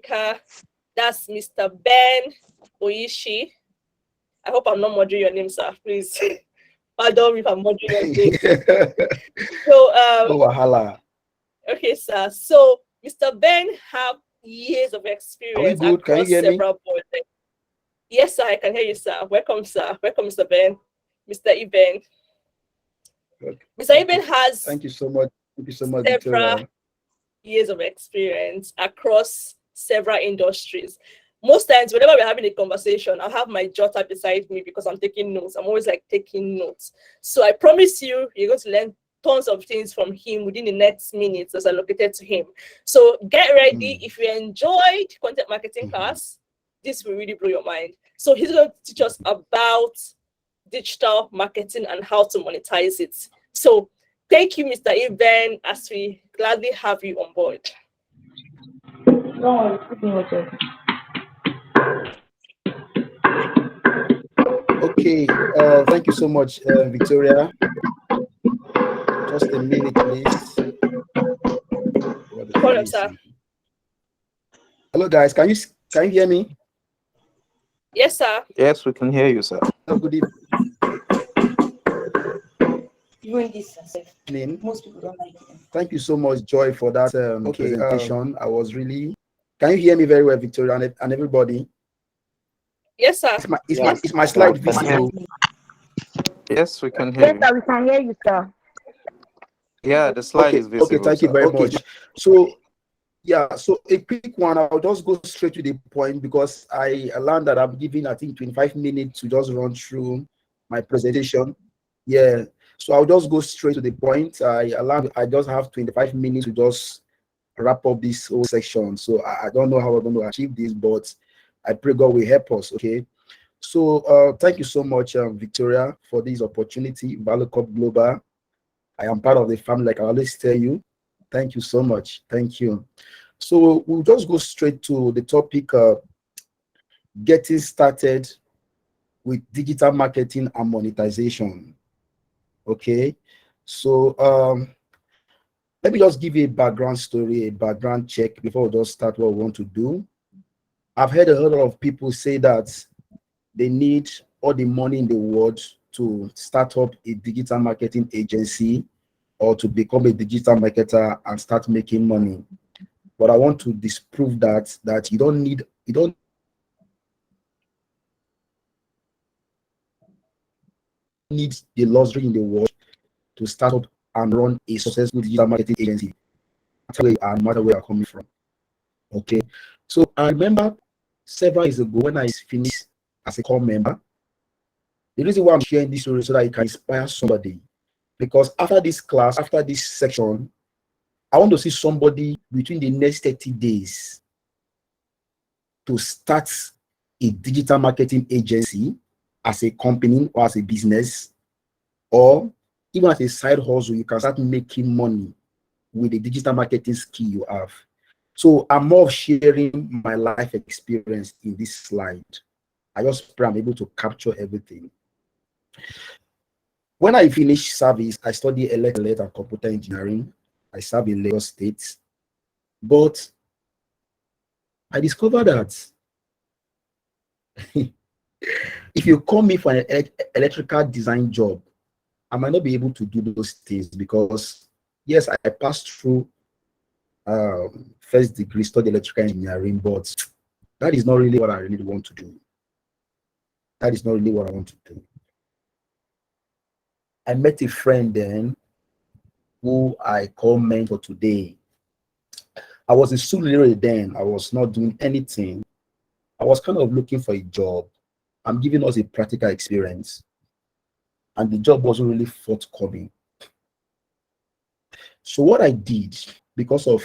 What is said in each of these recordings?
speaker. That's Mr. Ben Oyichi. I hope I'm not murdering your name, sir. Please. Pardon me if I'm murdering your name. So, wahala. Okay, sir. So, Mr. Ben have years of experience good? Can you across hear me? several boards. Yes, sir. I can hear you, sir. Welcome, sir. Welcome, Mr. Ben. Mr. Eben. Okay. Mr. Eben has. Thank you so much. Thank you so much, several Victoria. years of experience across several industries. Most times, whenever we're having a conversation, I'll have my jotter beside me because I'm taking notes. I'm always like taking notes. So I promise you, you're going to learn tons of things from him within the next minutes as allocated to him. So get ready. If you enjoyed content marketing class, this will really blow your mind. So he's going to teach us about digital marketing and how to monetize it. So thank you, Mr. Eben, as we gladly have you on board. Okay, thank you so much, Victoria. Just a minute, please. Hold on, sir. Hello, guys. Can you hear me? Yes, sir. Yes, we can hear you, sir. Good evening. Most people don't like it. Thank you so much, Joy, for that presentation. I was really. Can you hear me very well, Victoria, and everybody? Yes, sir. Is my slide visible? Yes, we can hear you. Yes, sir, we can hear you, sir. Yeah, the slide is visible. Okay, thank you very much. So, yeah, so a quick one. I'll just go straight to the point because I learned that I'm giving, I think, 25 minutes to just run through my presentation. Yeah, so I'll just go straight to the point. I just have 25 minutes to just wrap up this whole section. So I don't know how we're going to achieve this, but I pray God will help us. Okay. So thank you so much, Victoria, for this opportunity. Valucop Global. I am part of the family, like I always tell you. Thank you so much. Thank you. So we'll just go straight to the topic, getting started with digital marketing and monetization. Okay. So let me just give you a background story, a background check before we just start what we want to do. I've heard a lot of people say that they need all the money in the world to start up a digital marketing agency or to become a digital marketer and start making money. But I want to disprove that you don't need the luxury in the world to start up and run a successful digital marketing agency, no matter where you're coming from. Okay. So I remember several years ago when I finished as a core member. The reason why I'm sharing this story is so that it can inspire somebody. Because after this class, after this section, I want to see somebody between the next 30 days to start a digital marketing agency as a company or as a business, or even as a side hustle. You can start making money with the digital marketing skill you have. So I'm more of sharing my life experience in this slide. I just pray I'm able to capture everything. When I finished service, I studied electrical and computer engineering. I served in Lagos State. But I discovered that if you call me for an electrical design job, I might not be able to do those things because, yes, I passed through first degree study electrical engineering, but that is not really what I really want to do. That is not really what I want to do. I met a friend then who I call mentor today. I was in Surulere then. I was not doing anything. I was kind of looking for a job. I'm giving us a practical experience. And the job wasn't really forthcoming. So what I did, because of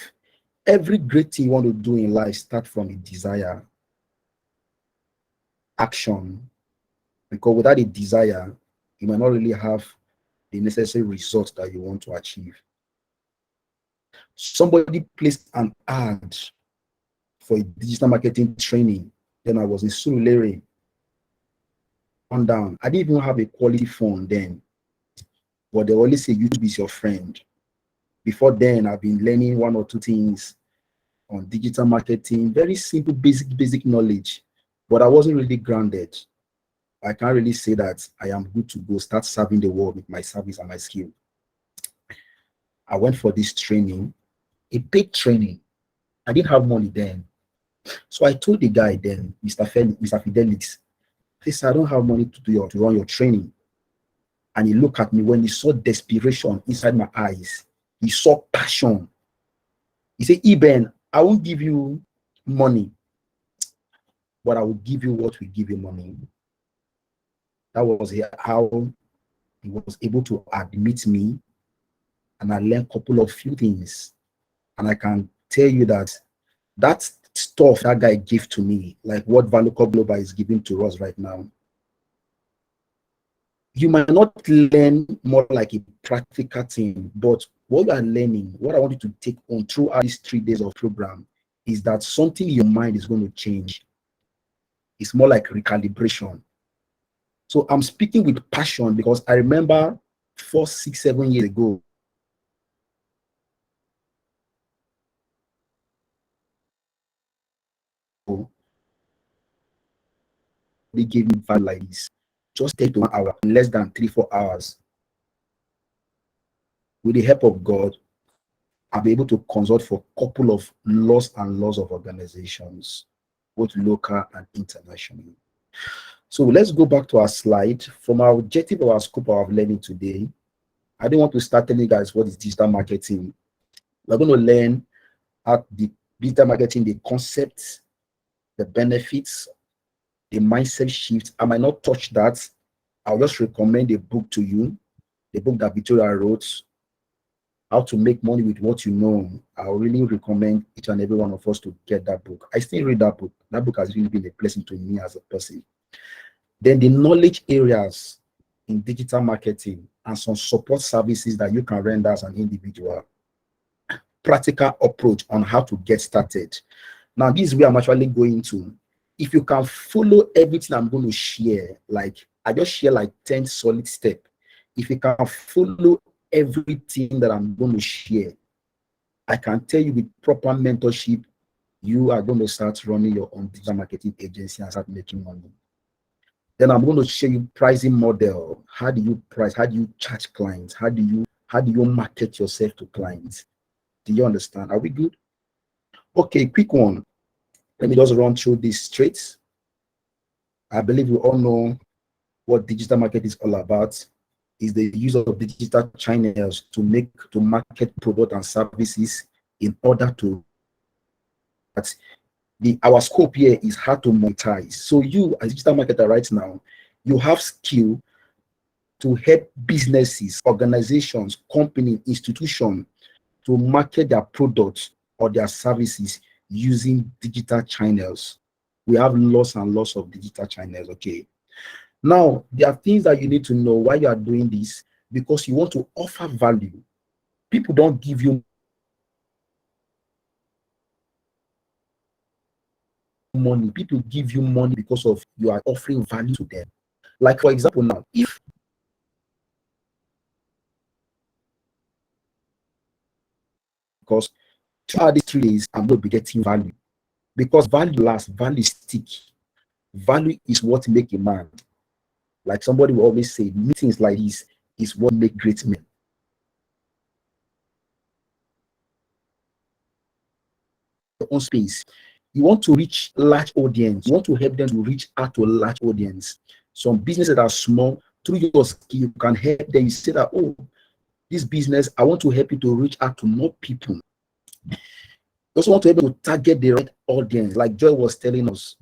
every great thing you want to do in life, start from a desire, action. Because without a desire, you might not really have the necessary results that you want to achieve. Somebody placed an ad for a digital marketing training. Then I was in Surulere. On down. I didn't even have a quality phone then. But they always say YouTube is your friend. Before then, I've been learning one or two things on digital marketing, very simple, basic knowledge, but I wasn't really grounded. I can't really say that I am good to go start serving the world with my service and my skill. I went for this training, a paid training. I didn't have money then. So I told the guy then, Mr. Fidelix, he said, I don't have money to run your training. And he looked at me. When he saw desperation inside my eyes, he saw passion. He said, Eben, I won't give you money, but I will give you what will give you money. That was how he was able to admit me, and I learned a couple of few things. And I can tell you that that stuff that guy gave to me, like what Valucop Global is giving to us right now, you might not learn more like a practical thing, but what you are learning, what I want you to take on throughout these 3 days of program is that something in your mind is going to change. It's more like recalibration. So I'm speaking with passion because I remember 4, 6, 7 years ago, they gave me value like this. Just take 1 hour, in less than 3, 4 hours. With the help of God, I'll be able to consult for a couple of laws of organizations, both local and international. So let's go back to our slide. From our objective of our scope of learning today, I don't want to start telling you guys what is digital marketing. We're going to learn how the digital marketing, the concepts, the benefits, the mindset shift. I might not touch that. I'll just recommend a book to you, the book that Victoria wrote, How to Make Money with What You Know. I really recommend each and every one of us to get that book. I still read that book. That book has really been a blessing to me as a person. Then the knowledge areas in digital marketing and some support services that you can render as an individual. Practical approach on how to get started. Now, this is where I'm actually going to. If you can follow everything I'm going to share, like I just share like 10 solid steps. If you can follow everything that I'm going to share, I can tell you with proper mentorship, you are going to start running your own digital marketing agency and start making money. Then I'm going to show you pricing model. How do you price? How do you charge clients? How do you market yourself to clients? Do you understand? Are we good? Okay, quick one. Let me just run through this straight. I believe we all know what digital market is all about. Is the use of digital channels to market products and services in order to our scope here is how to monetize. So you as a digital marketer right now, you have skill to help businesses, organizations, company, institutions to market their products or their services using digital channels. We have lots and lots of digital channels, okay? Now, there are things that you need to know why you are doing this, because you want to offer value. People don't give you money. People give you money because of you are offering value to them. Like, for example, now, if because throughout these 3 days, I'm going to be getting value. Because value lasts, value stick. Value is what makes a man. Like somebody will always say, meetings like this is what make great men. Your own space. You want to reach large audience. You want to help them to reach out to a large audience. Some businesses that are small, through your skill, you can help them. You say that, oh, this business, I want to help you to reach out to more people. You also want to be able to target the right audience, like Joy was telling us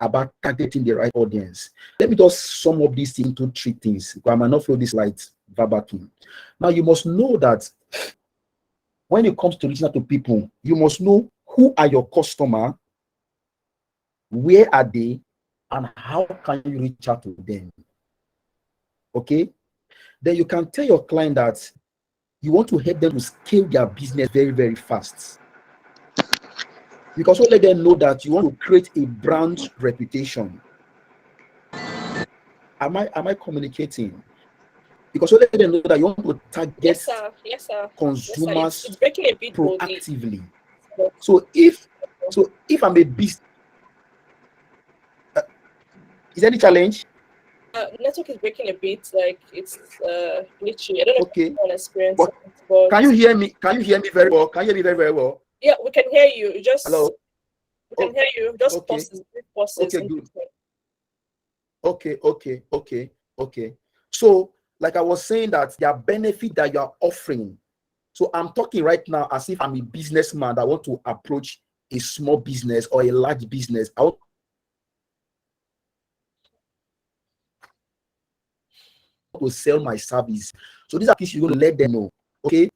about targeting the right audience. Let me just sum up this into 3 things, because I might not feel this like verbatim. Now, you must know that when it comes to reaching out to people, you must know who are your customer, where are they, and how can you reach out to them. Okay? Then you can tell your client that you want to help them to scale their business very, very fast. You can also let them know that you want to create a brand reputation. Am I communicating? Because let them know that you want to target Yes, sir. Yes, sir. consumers It's breaking a bit boldly. proactively. So if I'm a business, is there any challenge? Network is breaking a bit, like it's glitchy. I don't know if Okay. everyone experience But it, but can you hear me? Can you hear me very well? Can you hear me very, very well? yeah, we can hear you. Hello? We Oh, can hear you. Just okay. brief pauses. Okay, good. Okay. So, like I was saying, that there are benefits that you are offering. So I'm talking right now as if I'm a businessman that want to approach a small business or a large business. I want to sell my service. So these are things you're going to let them know. Okay.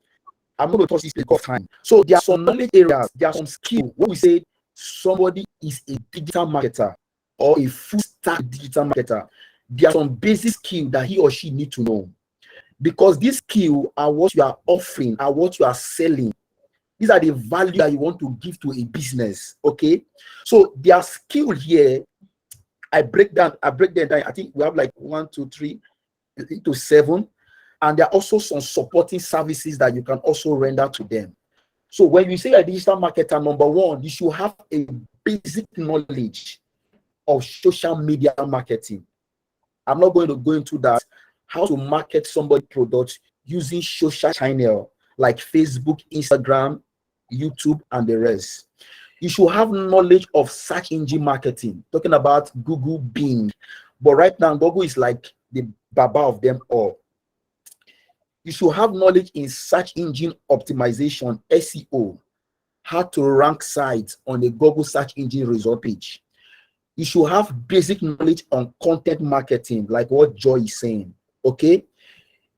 I'm going to touch this because of time. So there are some knowledge areas, there are some skills. When we say somebody is a digital marketer or a full stack digital marketer, there are some basic skills that he or she need to know. Because these skills are what you are offering, are what you are selling. These are the value that you want to give to a business. Okay. So their skill here, I break them down. I think we have like 1, 2, 3 to 7. And there are also some supporting services that you can also render to them. So when you say a digital marketer, number one, you should have a basic knowledge of social media marketing. I'm not going to go into that, how to market somebody product using social channel like Facebook, Instagram, YouTube, and the rest. You should have knowledge of search engine marketing, talking about Google, Bing. But right now, Google is like the baba of them all. You should have knowledge in search engine optimization, SEO, how to rank sites on the Google search engine result page. You should have basic knowledge on content marketing, like what Joy is saying. Okay.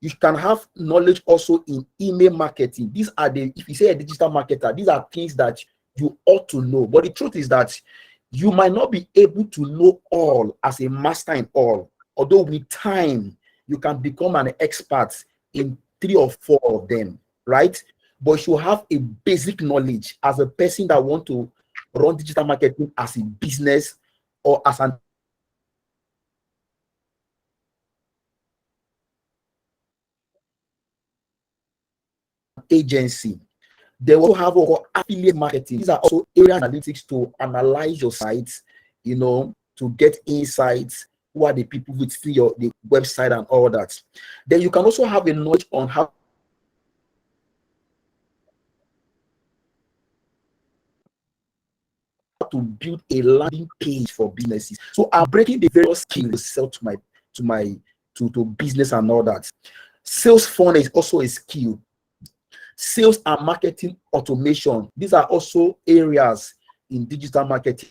You can have knowledge also in email marketing. These are if you say a digital marketer, these are things that you ought to know. But the truth is that you might not be able to know all as a master in all. Although with time, you can become an expert in 3 or 4 of them, right? But you have a basic knowledge as a person that want to run digital marketing as a business or as an agency. They also have affiliate marketing. These are also area analytics to analyze your sites, to get insights. Who are the people who see the website and all that? Then you can also have a knowledge on how to build a landing page for businesses. So I'm breaking the various skills to sell to business and all that. Sales funnel is also a skill. Sales and marketing automation. These are also areas in digital marketing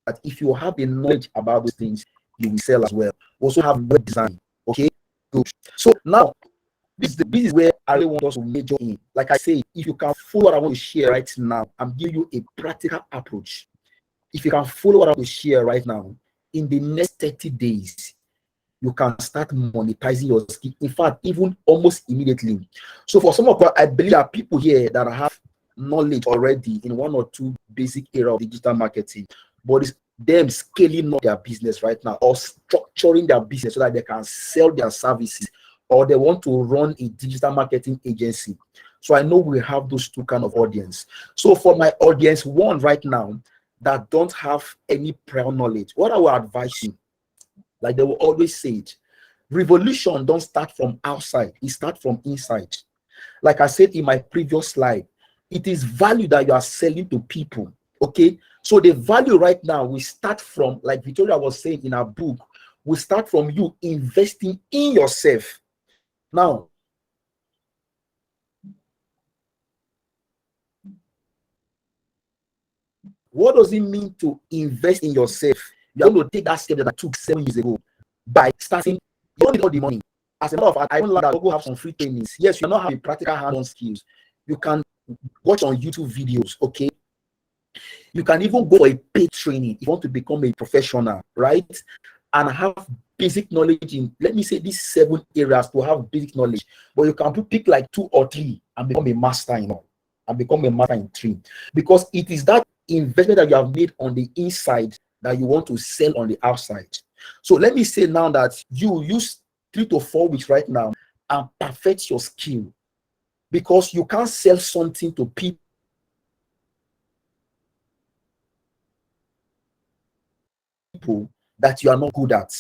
that if you have a knowledge about those things, you will sell as well. Also have web design. Okay, good. So now this is where I really want us to major in. Like I say, if you can follow what I want to share right now, I'm giving you a practical approach. If you can follow what I want to share right now, in the next 30 days, you can start monetizing your skill. In fact, even almost immediately. So for some of us, I believe there are people here that have knowledge already in 1 or 2 basic area of digital marketing, but it's them scaling up their business right now or structuring their business so that they can sell their services, or they want to run a digital marketing agency. So I know we have those 2 kind of audience. So for my audience 1 right now that don't have any prior knowledge, what I will advise you, like they will always say it, revolution don't start from outside, it starts from inside. Like I said in my previous slide, it is value that you are selling to people. Okay, so the value right now we start from, like Victoria was saying in her book, we start from you investing in yourself. Now, what does it mean to invest in yourself? You're going to take that step that I took 7 years ago by starting. You don't need all the money. As a matter of fact, I don't like that Google have some free trainings. Yes, you not have the practical hands-on skills. You can watch on YouTube videos. Okay, you can even go for a paid training if you want to become a professional, right? And have basic knowledge in, let me say, these 7 areas to have basic knowledge. But you can pick like 2 or 3 and become a master in all, and become a master in 3, because it is that investment that you have made on the inside that you want to sell on the outside. So let me say now that you use 3 to 4 weeks right now and perfect your skill, because you can't sell something to people that you are not good at.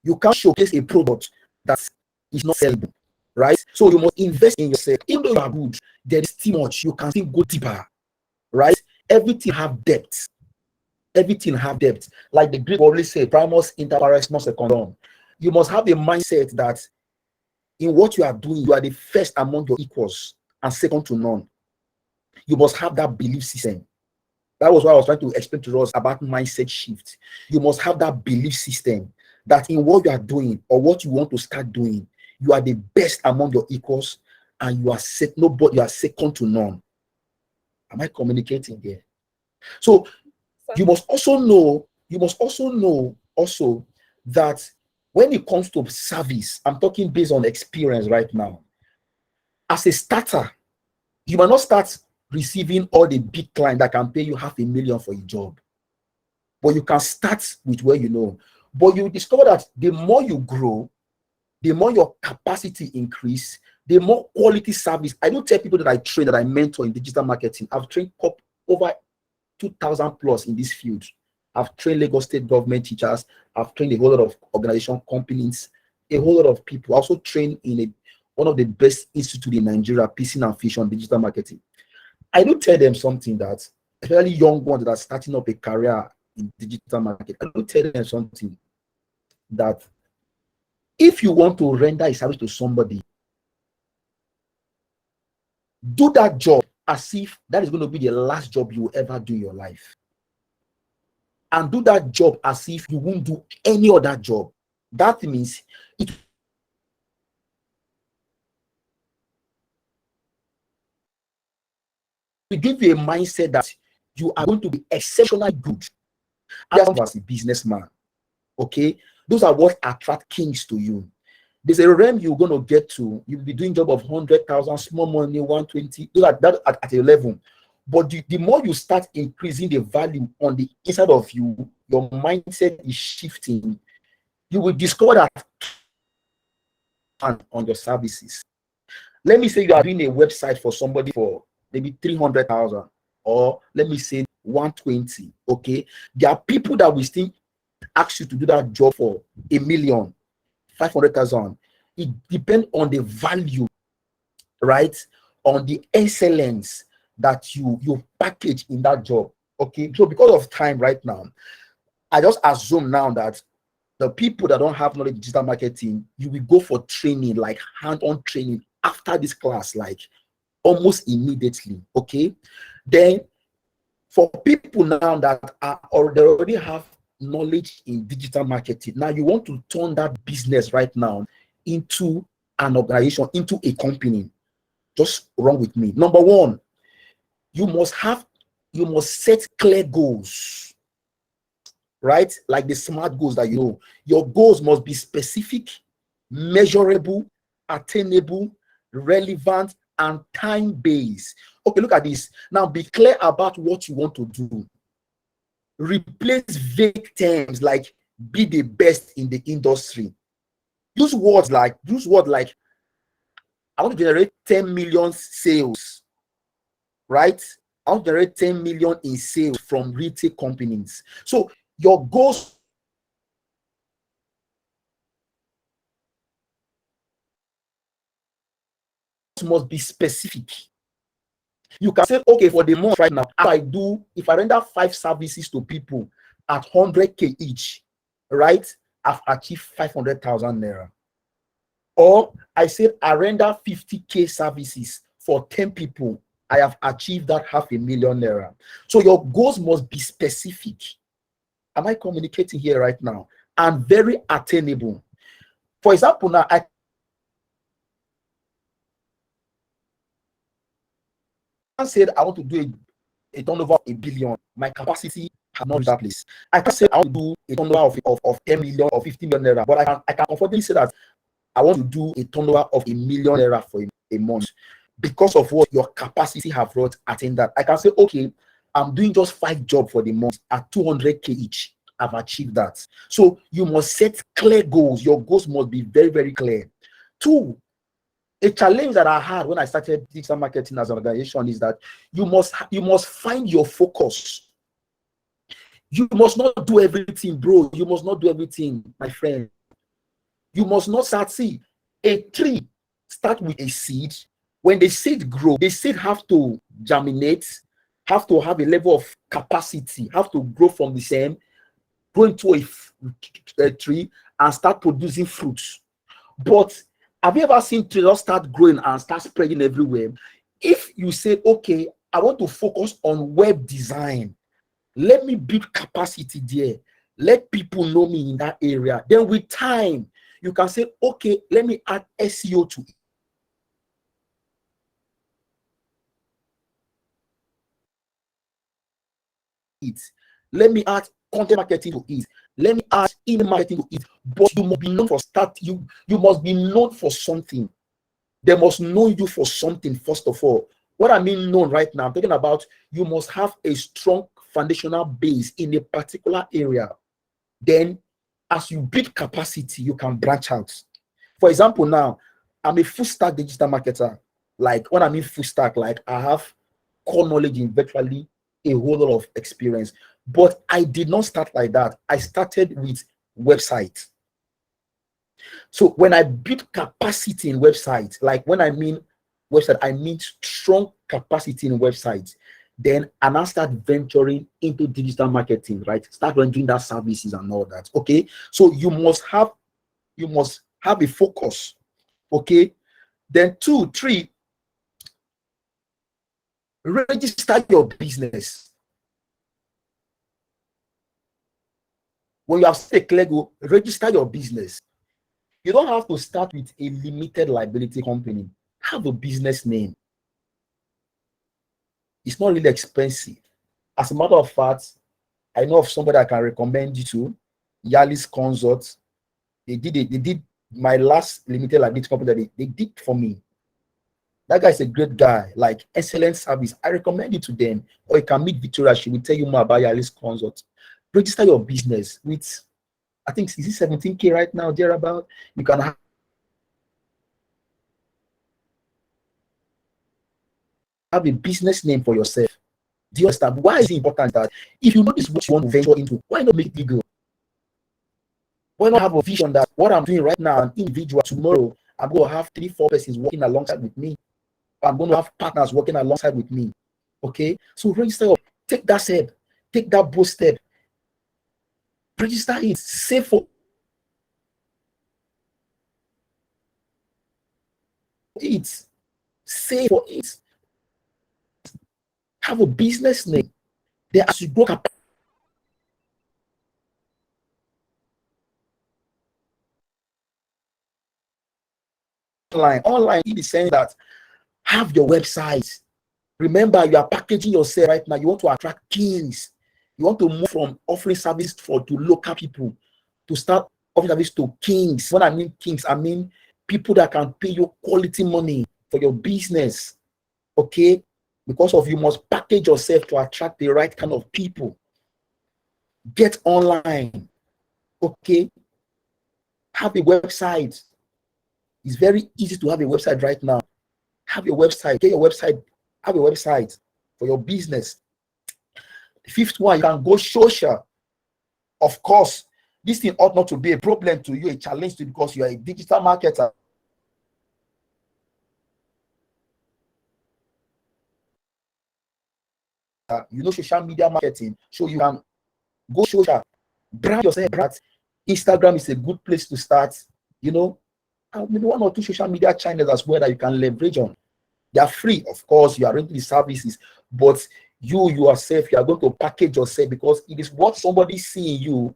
You can't showcase a product that is not sellable, right? So you must invest in yourself. Even though you are good, there is too much. You can still go deeper, right? Everything have depth. Everything have depth. Like the Greek always say, primus inter pares non secundum. You must have a mindset that in what you are doing, you are the first among your equals and second to none. You must have that belief system. That was what I was trying to explain to us about mindset shift. You must have that belief system that in what you are doing or what you want to start doing, you are the best among your equals and you are nobody, you are second to none. Am I communicating here? So you must also know that when it comes to service, I'm talking based on experience right now. As a starter, you might not start receiving all the big clients that can pay you $500,000 for a job, but you can start with where you know. But you discover that the more you grow, the more your capacity increase, the more quality service. I don't tell people that I train, that I mentor in digital marketing. I've trained over 2,000 plus in this field. I've trained Lagos State government teachers. I've trained a whole lot of organization companies, a whole lot of people. I also trained in one of the best institutes in Nigeria, PC and Fusion digital marketing. I do tell them something that, especially young ones that are starting up a career in digital marketing, I do tell them something that if you want to render a service to somebody, do that job as if that is going to be the last job you will ever do in your life. And do that job as if you won't do any other job. That means it will give you a mindset that you are going to be exceptionally good as a businessman. Okay, those are what attract kings to you. There's a realm you're going to get to. You'll be doing job of 100,000, small money, 120. Those are that at a level. But the more you start increasing the value on the inside of you, your mindset is shifting. You will discover that on your services. Let me say you are doing a website for somebody for maybe 300,000, or let me say 120. Okay, there are people that will still ask you to do that job for 1,000,000, 500,000. It depends on the value, right? On the excellence that you package in that job. Okay, so because of time right now, I just assume now that the people that don't have knowledge in digital marketing, you will go for training, like hand-on training after this class, like almost immediately. Okay, then for people now that are or they already have knowledge in digital marketing, now you want to turn that business right now into an organization, into a company. Just run with me. Number one, you must set clear goals, right? Like the SMART goals that you know. Your goals must be specific, measurable, attainable, relevant, and time-based. Okay, look at this. Now be clear about what you want to do. Replace vague terms like be the best in the industry. Use words like I want to generate 10 million sales, right? I want to generate 10 million in sales from retail companies. So your goals must be specific. You can say, okay, for the month right now, if I render 5 services to people at 100K each, right? I've achieved 500,000 naira. Or I said I render 50K services for 10 people, I have achieved that 500,000 naira. So your goals must be specific. Am I communicating here right now? And very attainable. For example, now I said I want to do a turnover of 1 billion. My capacity has not reached that place. I can say I want to do a turnover of 10 million or 50 million naira, but I can comfortably say that I want to do a turnover of 1,000,000 naira for a month. Because of what your capacity have brought, attain that. I can say, okay, I'm doing just 5 jobs for the month at 200K each. I've achieved that. So you must set clear goals. Your goals must be very, very clear. 2, A challenge that I had when I started digital marketing as an organization is that you must find your focus. You must not do everything, bro. You must not do everything, my friend. You must not start. See, a tree start with a seed. When the seed grow, the seed have to germinate, have to have a level of capacity, have to grow from the same, grow into a tree and start producing fruits. But have you ever seen trees just start growing and start spreading everywhere? If you say, okay, I want to focus on web design, let me build capacity there. Let people know me in that area. Then with time, you can say, okay, let me add SEO to it. Let me add content marketing to it. Let me add email marketing to it. But you must be known for you must be known for something. They must know you for something, first of all. What I mean known right now, I'm talking about you must have a strong foundational base in a particular area. Then, as you build capacity, you can branch out. For example, now, I'm a full stack digital marketer. Like, when I mean full stack, like I have core knowledge in virtually a whole lot of experience. But I did not start like that. I started with website. So when I build capacity in websites, like when I mean website, I mean strong capacity in websites. Then I now start venturing into digital marketing, right? Start rendering that services and all that. Okay. So you must have a focus. Okay. Then 2, 3, register your business. When you have set a clear goal, register your business. You don't have to start with a limited liability company. Have a business name. It's not really expensive. As a matter of fact, I know of somebody I can recommend you to, Yalis Consult. They did my last limited liability company that they did for me. That guy is a great guy, like excellent service. I recommend you to them. Or you can meet Victoria. She will tell you more about Yalis Consult. Register your business with, I think, is it 17K right now, thereabout? You can have a business name for yourself. Do you understand? Why is it important that if you know this is what you want to venture into, why not make it legal? Why not have a vision that what I'm doing right now, an individual, tomorrow, I'm going to have 3, 4 persons working alongside with me. I'm going to have partners working alongside with me. Okay? So register, take that step, take that bold step. Register it, save for it, save for it. Have a business name. Then as you grow up, online in the sense that have your website. Remember, you are packaging yourself right now. You want to attract kings. You want to move from offering service to local people to start offering service to kings. When I mean kings, I mean people that can pay you quality money for your business. Okay? Because of you must package yourself to attract the right kind of people. Get online. Okay? Have a website. It's very easy to have a website right now. Have your website. Get your website. Have a website for your business. The 5th one, you can go social. Of course, this thing ought not to be a problem to you, a challenge to you, because you are a digital marketer. You know social media marketing, so you can go social, brand yourself. Instagram is a good place to start. You know, and maybe 1 or 2 social media channels as well that you can leverage on. They are free, of course. You are renting the services, but you yourself, you are going to package yourself because it is what somebody seeing you.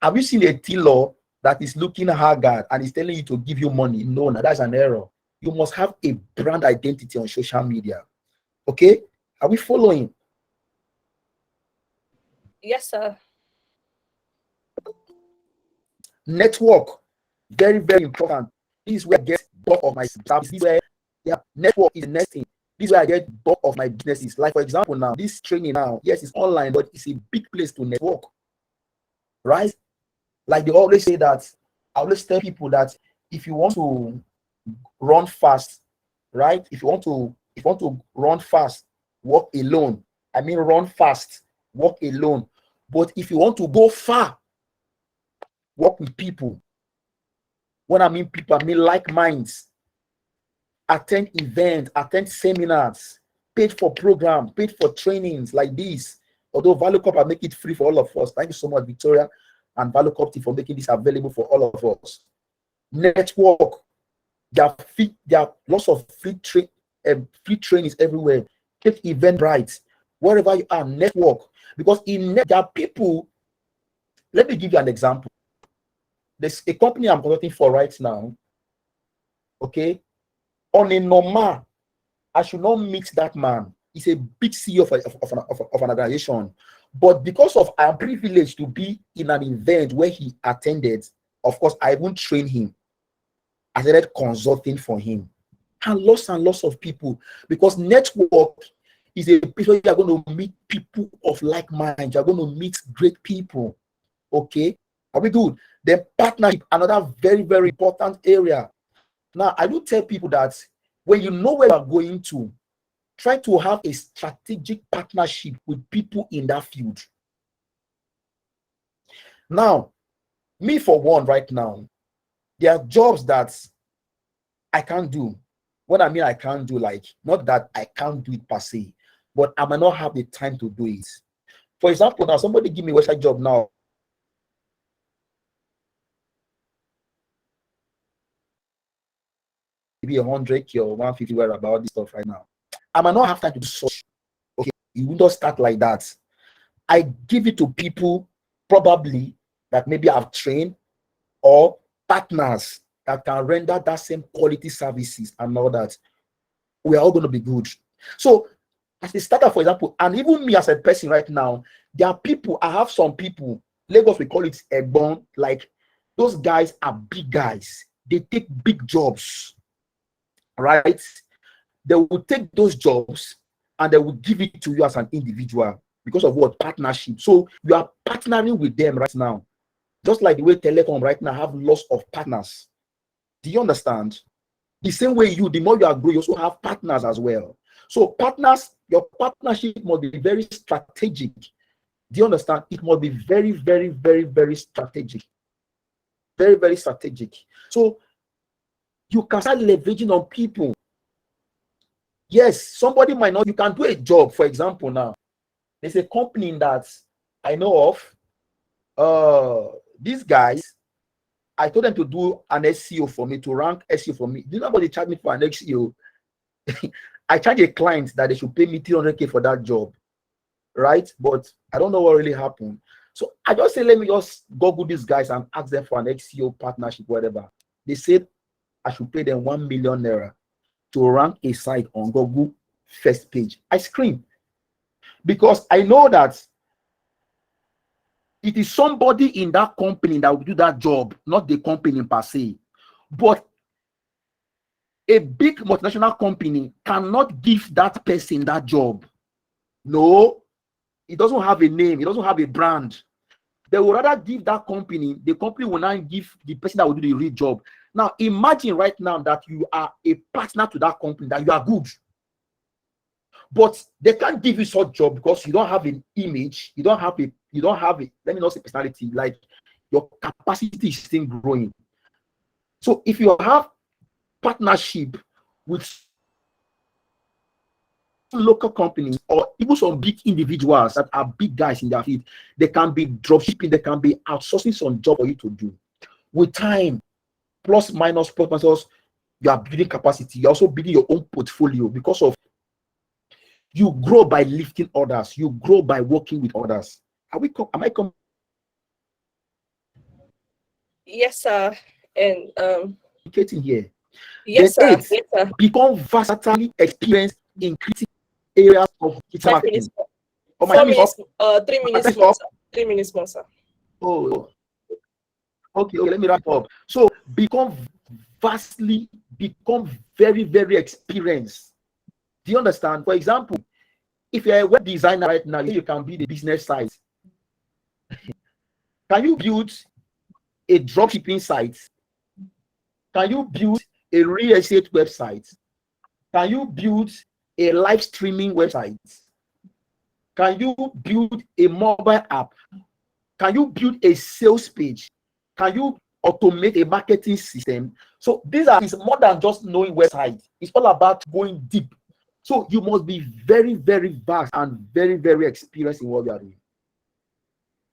Have you seen a tailor that is looking haggard and is telling you to give you money? No, that's an error. You must have a brand identity on social media. Okay? Are we following? Yes, sir. Network, very, very important. This is where I get bulk of my service. This is where, yeah, network is the next thing. This is where I get bulk of my businesses. Like, for example, now, this training now, yes, it's online, but it's a big place to network. Right? Like they always say that, I always tell people that if you want to run fast, right? If you want to run fast, walk alone. I mean, run fast, walk alone. But if you want to go far, work with people. When I mean people, I mean like minds. Attend events, attend seminars, paid for program, paid for trainings like this. Although Valucop, I make it free for all of us. Thank you so much, Victoria and Valucop team, for making this available for all of us. Network. There are lots of free trainings everywhere. Take event right. Wherever you are, network. Because there are people. Let me give you an example. There's a company I'm working for right now. Okay. On a normal, I should not meet that man. He's a big CEO of an organization. But because of I'm privileged to be in an event where he attended, of course, I won't train him. I started consulting for him. And lots of people. Because network is a place where you are going to meet people of like mind. You're going to meet great people. Okay? Are we good? Then partnership, another very, very important area. Now, I do tell people that when you know where you are going to, try to have a strategic partnership with people in that field. Now, me for one right now, there are jobs that I can't do. What I mean I can't do, like, not that I can't do it per se, but I might not have the time to do it. For example, now somebody give me a website job now. Maybe 100K or 150 where about this stuff right now. I might not have time to do such. Okay, you will not start like that. I give it to people probably that maybe I've trained or partners that can render that same quality services and all that. We are all going to be good. So as a starter, for example, and even me as a person right now, there are people, I have some people, Lagos, we call it Egbon, like those guys are big guys. They take big jobs, right? They will take those jobs and they will give it to you as an individual because of what? Partnership. So you are partnering with them right now. Just like the way Telecom right now have lots of partners. Do you understand? The same way the more you are growing, you also have partners as well. So partners, your partnership must be very strategic. Do you understand? It must be very, very, very, very strategic. Very, very strategic. So you can start leveraging on people. Yes, somebody might not, you can do a job, for example, now. There's a company that I know of. These guys, I told them to do an SEO for me, to rank SEO for me. Do you know what they charge me for an SEO? I charge a client that they should pay me 300K for that job, right? But I don't know what really happened. So I just say, let me just Google these guys and ask them for an SEO partnership, whatever. They said I should pay them 1 million naira to rank a site on Google first page. I scream because I know that it is somebody in that company that will do that job, not the company per se. But a big multinational company cannot give that person that job. No, it doesn't have a name, it doesn't have a brand. They will rather give that company, the company will not give the person that will do the real job. Now, imagine right now that you are a partner to that company, that you are good. But they can't give you such job because you don't have an image, you don't have a, let me not say personality, like your capacity is still growing. So if you have partnership with local companies or even some big individuals that are big guys in their field, they can be dropshipping, they can be outsourcing some job for you to do. With time, plus minus, you are building capacity. You're also building your own portfolio because of you grow by lifting others, you grow by working with others. Am I Yes, sir. And communicating here? yes, Then sir. 8, Yes, sir. become versatile experienced in critical areas of digital 5 minutes marketing. more. Oh, my 4 time is up. minutes, 3 My time minutes is more, up. sir. 3 minutes more, sir. Oh, okay, let me wrap up. So become very, very experienced. Do you understand? For example, if you're a web designer right now, you can build a business site. Can you build a dropshipping site? Can you build a real estate website? Can you build a live streaming website? Can you build a mobile app? Can you build a sales page? Can you automate a marketing system? So these are, it's more than just knowing website. It's all about going deep. So you must be very, very vast and very, very experienced in what you are doing.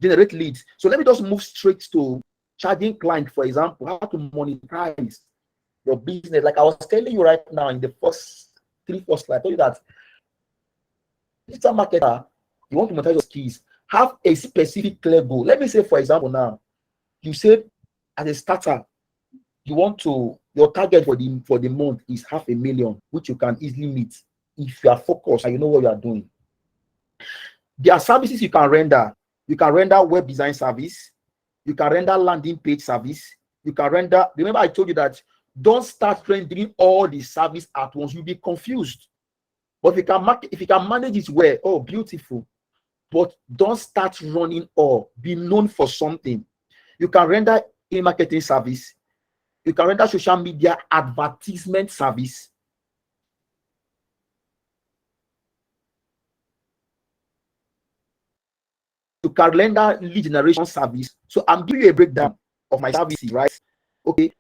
Generate leads. So let me just move straight to charging client, for example, how to monetize your business. Like I was telling you right now in the first slides, I told you that digital marketer, you want to monetize your skills, have a specific clear goal. Let me say, for example, now you said as a starter, you want to, your target for the month is 500,000, which you can easily meet if you are focused and you know what you are doing. There are services you can render. You can render web design service. You can render landing page service. You can render. Remember, I told you that don't start rendering all the service at once. You'll be confused. But if you can manage it well, oh, beautiful. But don't start running all. Be known for something. You can render a marketing service. You can render social media advertisement service. You can render lead generation service. So I'm giving you a breakdown of my services, right? Okay.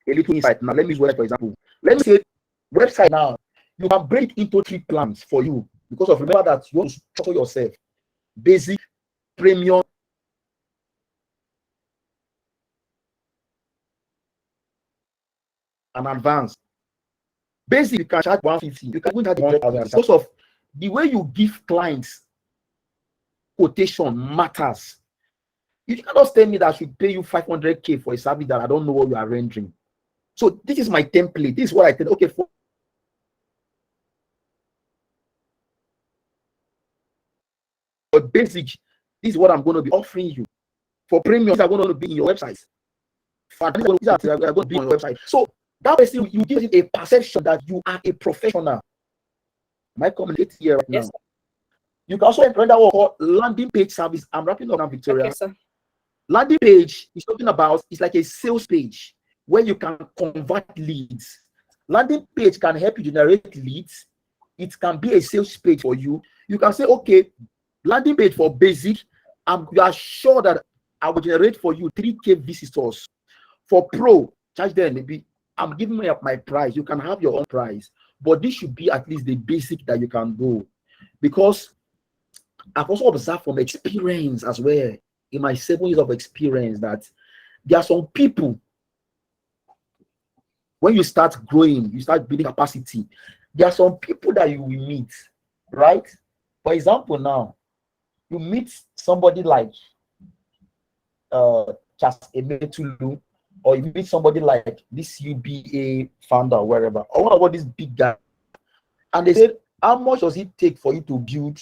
A little insight now. Let me use website for example. Let me say website now. You can break it into 3 plans for you because of, remember that you want to structure yourself: basic, premium, and advanced. Basic, you can charge 150. You can even charge 100,000 because of the way you give clients quotation matters. You cannot tell me that I should pay you 500K for a service that I don't know what you are rendering. So this is my template. This is what I tell. Okay, for basic, this is what I'm going to be offering you. For premium, these are going to be in your website. For these are going to be on your website. So that way, you give it a perception that you are a professional. My communicate here right now. Yes, you can also render what called landing page service. I'm wrapping up now, Victoria. okay, sir. Landing page is talking about, it's like a sales page where you can convert leads. Landing page can help you generate leads. It can be a sales page for you. You can say, okay, landing page for basic, you are sure that I will generate for you 3K visitors. For pro, charge them maybe. I'm giving you my price. You can have your own price, but this should be at least the basic that you can go. Because I've also observed from experience as well, in my 7 years of experience, that there are some people, when you start growing, you start building capacity, there are some people that you will meet, right? For example, now, you meet somebody like just Emetulu, or you meet somebody like this UBA founder, wherever, or what about this big guy, and they said, how much does it take for you to build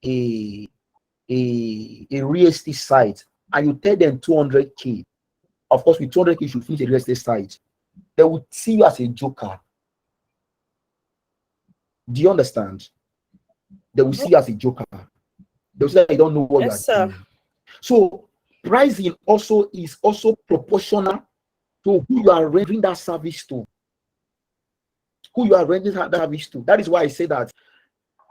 a real estate site? And you tell them 200K. Of course, with 200K, you should finish a real estate site. They would see you as a joker. Do you understand? They will see you as a joker. They will say you don't know what Yes, you are doing. So pricing also is also proportional to who you are rendering that service to. Who you are rendering that service to. That is why I say that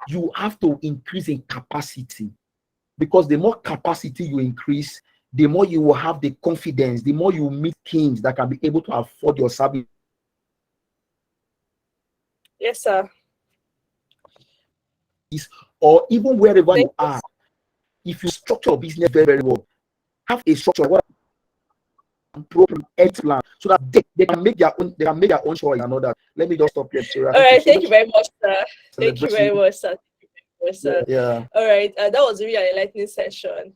you have to increase in capacity, because the more capacity you increase, the more you will have the confidence, the more you meet kings that can be able to afford your service. Yes, sir. Or even wherever Thank you are, if you structure your business very, very well, have a structure, what program plan, so that they can make their own choice and all that. Let me just stop here. All right, thank you very much, sir. Thank you very much, sir. Yes, sir. Yeah. All right, that was really an enlightening session.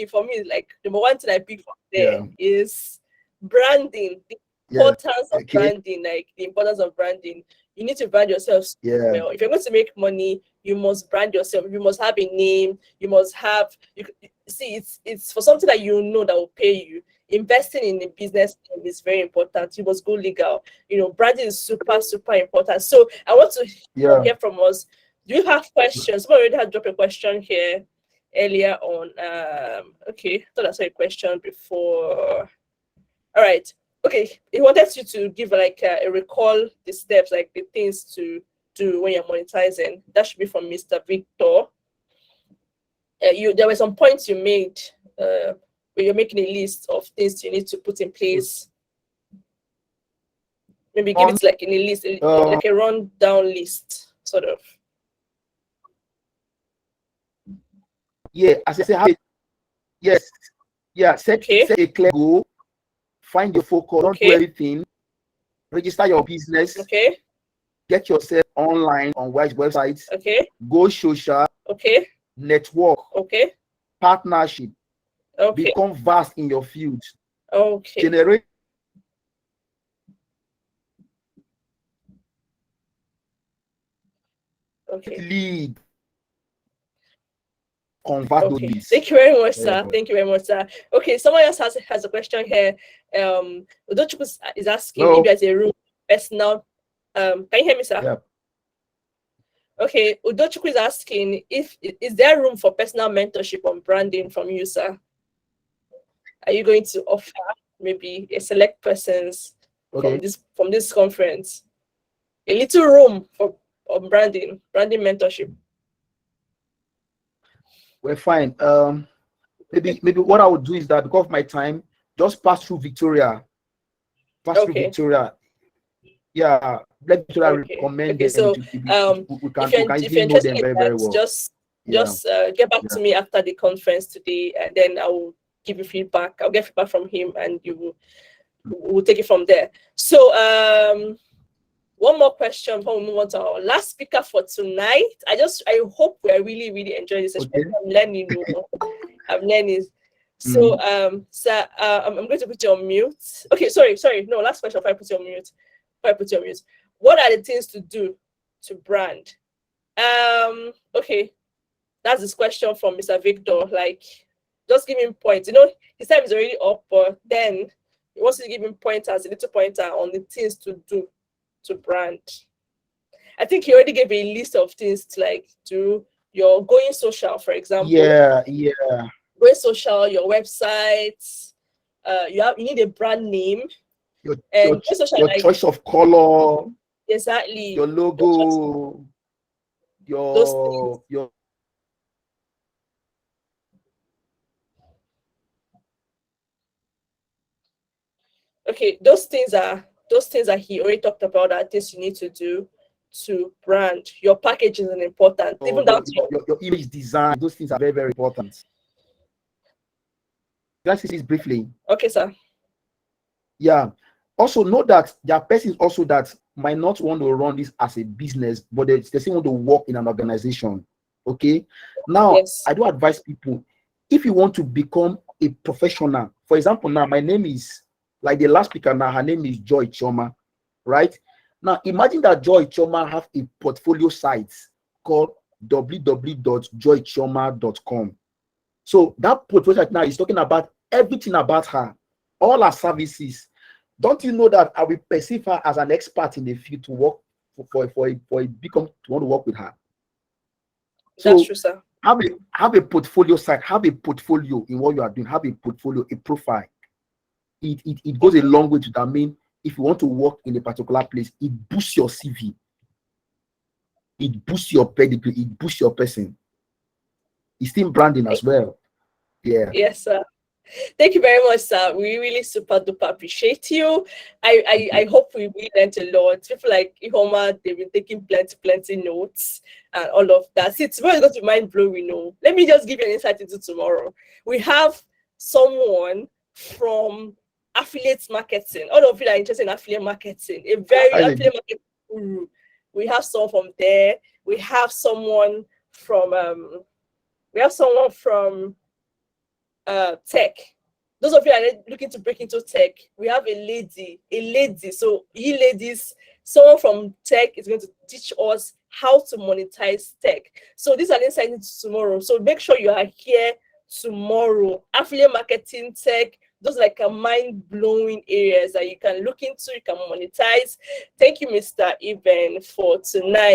For me, like number one thing I picked from there is branding. The importance of branding, like the importance of branding. You need to brand yourself well. If you're going to make money, you must brand yourself. You must have a name. You must have. See, it's for something that you know that will pay you. Investing in a business is very important. You must go legal. Branding is super, super important. So I want to hear from us. Do you have questions? Somebody already had dropped a question here. earlier on. Okay, I thought I saw a question before. All right. Okay, he wanted you to give like a recall the steps, like the things to do when you're monetizing. That should be from Mr. Victor. There were some points you made where you're making a list of things you need to put in place. Maybe give it like in a list, like a rundown list, sort of. Yeah, as I say, yes, yeah, set a clear goal, find your focus, don't do everything, register your business, get yourself online on websites, go social, network, partnership, become vast in your field, generate lead, convert those leads. Thank you very much, sir. Thank you very much, sir. Okay, someone else has a question here. Udochukwu is asking if there's a room personal. Can you hear me, sir? Yeah. Okay, Udochukwu is asking is there room for personal mentorship on branding from you, sir? Are you going to offer maybe a select persons from this conference a little room for branding mentorship? We're fine. Maybe what I would do is that because of my time, just pass through Victoria. Through Victoria. Yeah, let Victoria recommend them. So we can easily know them very, very well. Just get back to me after the conference today, and then I will give you feedback. I'll get feedback from him, and we'll take it from there. So one more question before we move on to our last speaker for tonight. I hope we're really, really enjoying this session. I'm learning. So sir, I'm going to put you on mute. Okay, sorry. No, last question before I put you on mute. What are the things to do to brand? Okay, that's this question from Mr. Victor. Like, just give him points. His time is already up, but then he wants to give him pointers, a little pointer on the things to do to brand. I think he already gave a list of things to like do your going social, for example. Yeah. Going social, your website. You need a brand name. Your choice of color. Exactly. Your logo. Your okay, those things that he already talked about are things you need to do to brand. Your packaging is important. Even down to your image design, those things are very, very important. Let's see this briefly. Okay, sir. Yeah. Also, know that there are persons also that might not want to run this as a business, but they still want to work in an organization. Okay. Now, I do advise people, if you want to become a professional, for example, now my name is, like the last speaker now, her name is Joy Choma, right? Now, imagine that Joy Choma have a portfolio site called www.joychoma.com. So that portfolio site now is talking about everything about her, all her services. Don't you know that I will perceive her as an expert in the field to work for a big company to want to work with her? So that's true, sir. Have a portfolio site, have a portfolio in what you are doing, have a portfolio, a profile. It goes a long way to that. Mean if you want to work in a particular place, it boosts your CV, it boosts your pedigree, it boosts your person. It's still branding as well. Yeah. Yes, sir. Thank you very much, sir. We really super duper appreciate you. I hope we learned a lot. People like Ihoma, they've been taking plenty notes and all of that. It's very going to be mind blowing. Let me just give you an insight into tomorrow. We have someone from affiliate marketing. All of you are interested in affiliate marketing. A very affiliate marketing guru. We have someone from there. We have someone from tech. Those of you are looking to break into tech, we have a lady. So you ladies, someone from tech is going to teach us how to monetize tech. So these are the insights into tomorrow. So make sure you are here tomorrow. Affiliate marketing, tech, those like a mind-blowing areas that you can look into, you can monetize. Thank you, Mr. Eben, for tonight.